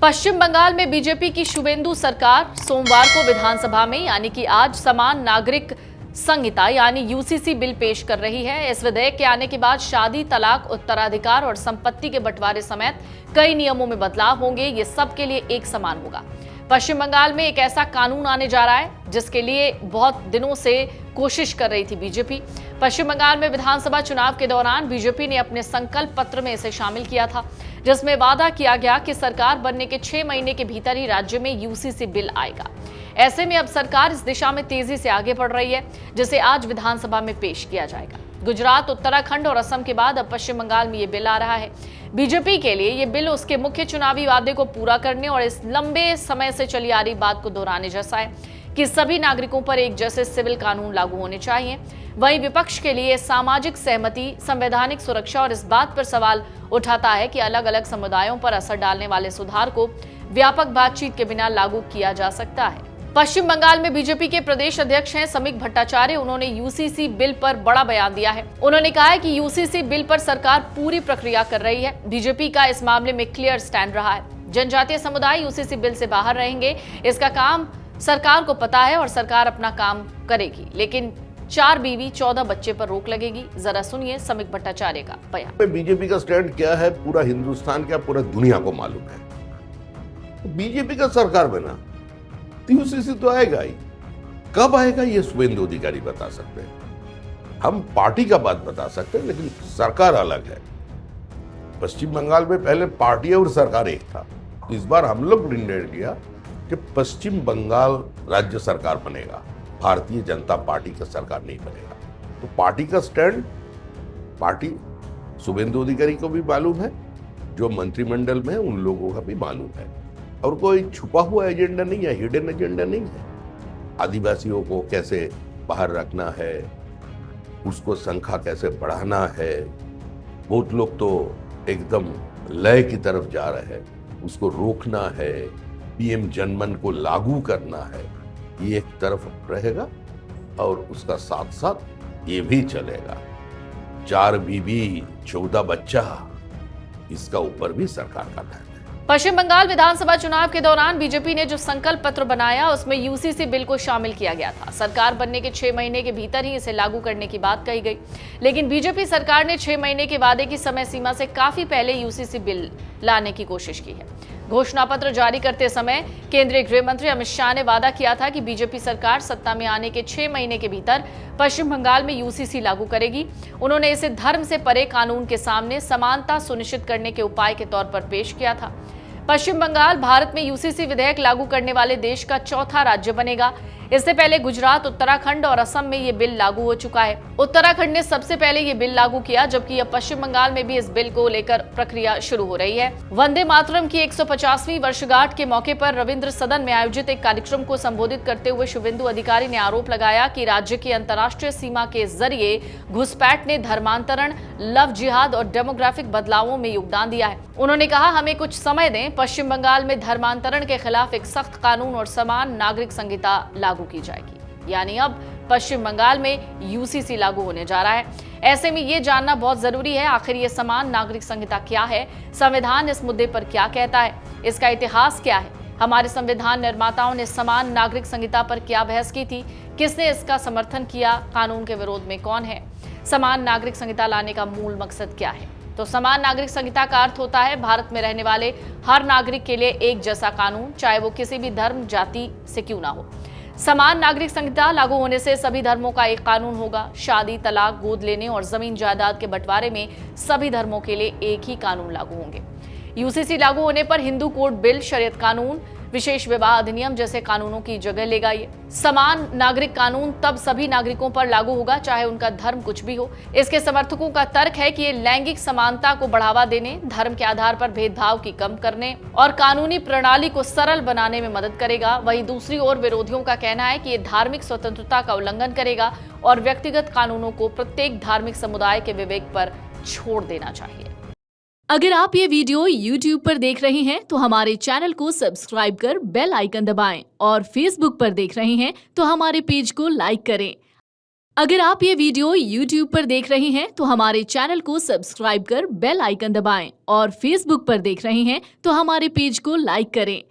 पश्चिम बंगाल में बीजेपी की शुवेंदु सरकार सोमवार को विधानसभा में यानी कि आज समान नागरिक संहिता यानी यूसीसी बिल पेश कर रही है। इस विधेयक के आने के बाद शादी, तलाक, उत्तराधिकार और संपत्ति के बंटवारे समेत कई नियमों में बदलाव होंगे। ये सबके लिए एक समान होगा। पश्चिम बंगाल में एक ऐसा कानून आने जा रहा है जिसके लिए बहुत दिनों से कोशिश कर रही थी बीजेपी। पश्चिम बंगाल में विधानसभा चुनाव के दौरान बीजेपी ने अपने संकल्प पत्र में इसे शामिल किया था, जिसमें वादा किया गया कि सरकार बनने के 6 महीने के भीतर ही राज्य में यूसीसी बिल आएगा। ऐसे में अब सरकार इस दिशा में तेजी से आगे बढ़ रही है, जिसे आज विधानसभा में पेश किया जाएगा। गुजरात, उत्तराखंड और असम के बाद अब पश्चिम बंगाल में ये बिल आ रहा है। बीजेपी के लिए ये बिल उसके मुख्य चुनावी वादे को पूरा करने और इस लंबे समय से चली आ रही बात को दोहराने जैसा है कि सभी नागरिकों पर एक जैसे सिविल कानून लागू होने चाहिए। वहीं विपक्ष के लिए सामाजिक सहमति, संवैधानिक सुरक्षा और इस बात पर सवाल उठाता है कि अलग अलग समुदायों पर असर डालने वाले सुधार को व्यापक बातचीत के बिना लागू किया जा सकता है। पश्चिम बंगाल में बीजेपी के प्रदेश अध्यक्ष हैं समीक भट्टाचार्य। उन्होंने यूसीसी बिल पर बड़ा बयान दिया है। उन्होंने कहा है कि यूसीसी बिल पर सरकार पूरी प्रक्रिया कर रही है। बीजेपी का इस मामले में क्लियर स्टैंड रहा है। जनजातीय समुदाय यूसीसी बिल से बाहर रहेंगे, इसका काम सरकार को पता है और सरकार अपना काम करेगी, लेकिन 4 बीवी 14 बच्चे पर रोक लगेगी। जरा सुनिए समीक भट्टाचार्य का बयान। बीजेपी का स्टैंड क्या है पूरा हिंदुस्तान क्या पूरा दुनिया को मालूम है। बीजेपी का सरकार बना तो यूसीसी तो आएगा ही। कब आएगा ये शुवेंदु अधिकारी बता सकते हैं। हम पार्टी का बात बता सकते हैं, लेकिन सरकार अलग है। पश्चिम बंगाल में पहले पार्टी और सरकार एक था। तो इस बार हम लोग निर्णय लिया कि पश्चिम बंगाल राज्य सरकार बनेगा, भारतीय जनता पार्टी का सरकार नहीं बनेगा। तो पार्टी का स्टैंड पार्टी शुवेंदु अधिकारी को भी मालूम है, जो मंत्रिमंडल में उन लोगों का भी मालूम है, और कोई छुपा हुआ एजेंडा नहीं है, हिडन एजेंडा नहीं है। आदिवासियों को कैसे बाहर रखना है, उसको संख्या कैसे बढ़ाना है। बहुत लोग तो एकदम लय की तरफ जा रहे हैं, उसको रोकना है। पीएम जनमन को लागू करना है, ये एक तरफ रहेगा और उसका साथ साथ ये भी चलेगा 4 बीवी 14 बच्चा, इसका ऊपर भी सरकार का ध्यान है। पश्चिम बंगाल विधानसभा चुनाव के दौरान बीजेपी ने जो संकल्प पत्र बनाया उसमें यूसीसी बिल को शामिल किया गया था। सरकार बनने के 6 महीने के भीतर ही इसे लागू करने की बात कही गई, लेकिन बीजेपी सरकार ने 6 महीने के वादे की समय सीमा से काफी पहले यूसीसी बिल लाने की कोशिश की है। घोषणा पत्र जारी करते समय केंद्रीय गृह मंत्री अमित शाह ने वादा किया था कि बीजेपी सरकार सत्ता में आने के 6 महीने के भीतर पश्चिम बंगाल में यूसीसी लागू करेगी। उन्होंने इसे धर्म से परे कानून के सामने समानता सुनिश्चित करने के उपाय के तौर पर पेश किया था। पश्चिम बंगाल भारत में यूसीसी विधेयक लागू करने वाले देश का 4था राज्य बनेगा। इससे पहले गुजरात, उत्तराखंड और असम में ये बिल लागू हो चुका है। उत्तराखंड ने सबसे पहले ये बिल लागू किया, जबकि अब पश्चिम बंगाल में भी इस बिल को लेकर प्रक्रिया शुरू हो रही है। वंदे मातरम की 150वीं वर्षगांठ के मौके पर रविंद्र सदन में आयोजित एक कार्यक्रम को संबोधित करते हुए शुवेंदु अधिकारी ने आरोप लगाया कि राज्य की अंतर्राष्ट्रीय सीमा के जरिए घुसपैठ ने धर्मांतरण, लव जिहाद और डेमोग्राफिक बदलावों में योगदान दिया है। उन्होंने कहा, हमें कुछ समय दें, पश्चिम बंगाल में धर्मांतरण के खिलाफ एक सख्त कानून और समान नागरिक संहिता लागू की जाएगी। यानी अब पश्चिम बंगाल में यूसीसी लागू होने जा रहा है। ऐसे में यह जानना बहुत जरूरी है, आखिर ये समान नागरिक संहिता क्या है, संविधान इस मुद्दे पर क्या कहता है, इसका इतिहास क्या है, हमारे संविधान निर्माताओं ने समान नागरिक संहिता पर क्या बहस की थी, किसने इसका समर्थन किया, कानून के विरोध में कौन है, समान नागरिक संहिता लाने का मूल मकसद क्या है। तो समान नागरिक संहिता का अर्थ होता है भारत में रहने वाले हर नागरिक के लिए एक जैसा कानून, चाहे वो किसी भी धर्म जाति से क्यों ना हो। समान नागरिक संहिता लागू होने से सभी धर्मों का एक कानून होगा। शादी, तलाक, गोद लेने और जमीन जायदाद के बंटवारे में सभी धर्मों के लिए एक ही कानून लागू होंगे। यूसीसी लागू होने पर हिंदू कोड बिल, शरीयत कानून, विशेष विवाह अधिनियम जैसे कानूनों की जगह लेगा। ये समान नागरिक कानून तब सभी नागरिकों पर लागू होगा, चाहे उनका धर्म कुछ भी हो। इसके समर्थकों का तर्क है कि ये लैंगिक समानता को बढ़ावा देने, धर्म के आधार पर भेदभाव की कम करने और कानूनी प्रणाली को सरल बनाने में मदद करेगा। वहीं दूसरी ओर विरोधियों का कहना है कि ये धार्मिक स्वतंत्रता का उल्लंघन करेगा और व्यक्तिगत कानूनों को प्रत्येक धार्मिक समुदाय के विवेक पर छोड़ देना चाहिए। अगर आप ये वीडियो YouTube पर देख रहे हैं तो हमारे चैनल को सब्सक्राइब कर बेल आइकन दबाएं और Facebook पर देख रहे हैं तो हमारे पेज को लाइक करें। अगर आप ये वीडियो YouTube पर देख रहे हैं तो हमारे चैनल को सब्सक्राइब कर बेल आइकन दबाएं और Facebook पर देख रहे हैं तो हमारे पेज को लाइक करें।